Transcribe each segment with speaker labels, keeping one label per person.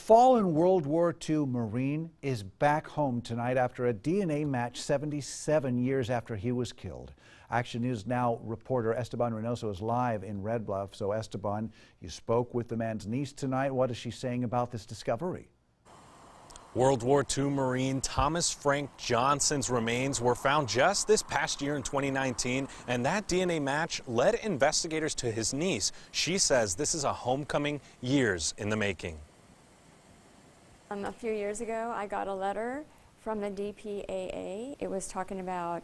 Speaker 1: fallen World War II Marine is back home tonight after a DNA match 77 years after he was killed. Action News Now reporter Esteban Reynoso is live in Red Bluff. So Esteban, you spoke with the man's niece tonight. What is she saying about this discovery?
Speaker 2: World War II Marine Thomas Frank Johnson's remains were found just this past year in 2019, and that DNA match led investigators to his niece. She says this is a homecoming years in the making.
Speaker 3: A few years ago, I got a letter from the DPAA. It was talking about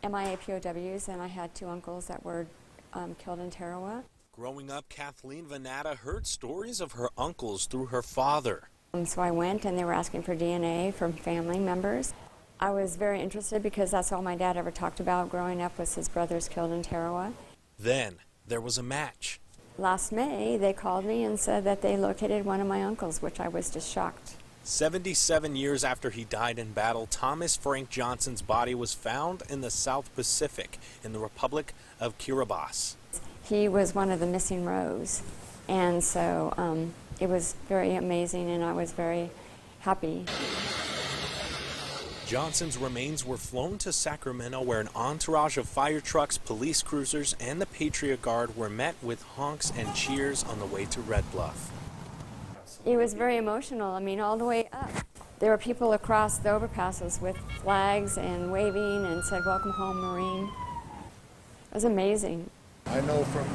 Speaker 3: MIA POWs, and I had two uncles that were killed in Tarawa.
Speaker 2: Growing up, Kathleen Venata heard stories of her uncles through her father.
Speaker 3: So I went, and they were asking for DNA from family members. I was very interested because that's all my dad ever talked about growing up was his brothers killed in Tarawa.
Speaker 2: Then there was a match.
Speaker 3: Last May, they called me and said that they located one of my uncles, which I was just shocked.
Speaker 2: 77 years after he died in battle, Thomas Frank Johnson's body was found in the South Pacific in the Republic of Kiribati.
Speaker 3: He was one of the missing rows, and so it was very amazing, and I was very happy.
Speaker 2: Johnson's remains were flown to Sacramento, where an entourage of fire trucks, police cruisers, and the Patriot Guard were met with honks and cheers on the way to Red Bluff.
Speaker 3: It was very emotional. I mean, all the way up. There were people across the overpasses with flags and waving and said, "Welcome home, Marine." It was amazing.
Speaker 4: I know from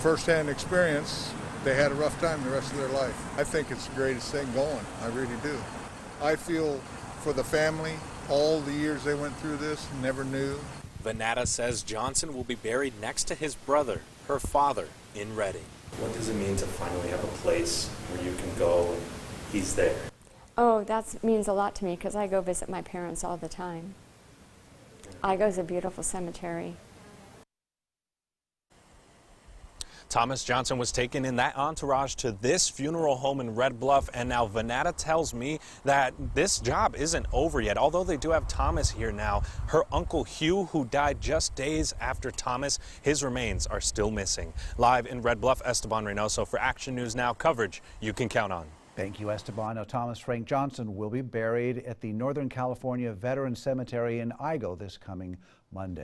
Speaker 4: firsthand experience they had a rough time the rest of their life. I think it's the greatest thing going. I really do. I feel for the family, all the years they went through this, never knew.
Speaker 2: Venata says Johnson will be buried next to his brother, her father, in Redding.
Speaker 5: What does it mean to finally have a place where you can go and he's there?
Speaker 3: Oh, that means a lot to me because I go visit my parents all the time. Igo's a beautiful cemetery.
Speaker 2: Thomas Johnson was taken in that entourage to this funeral home in Red Bluff, and now Venata tells me that this job isn't over yet. Although they do have Thomas here now, her uncle Hugh, who died just days after Thomas, his remains are still missing. Live in Red Bluff, Esteban Reynoso for Action News Now coverage you can count on.
Speaker 1: Thank you, Esteban. Now, Thomas Frank Johnson will be buried at the Northern California Veterans Cemetery in Igo this coming Monday.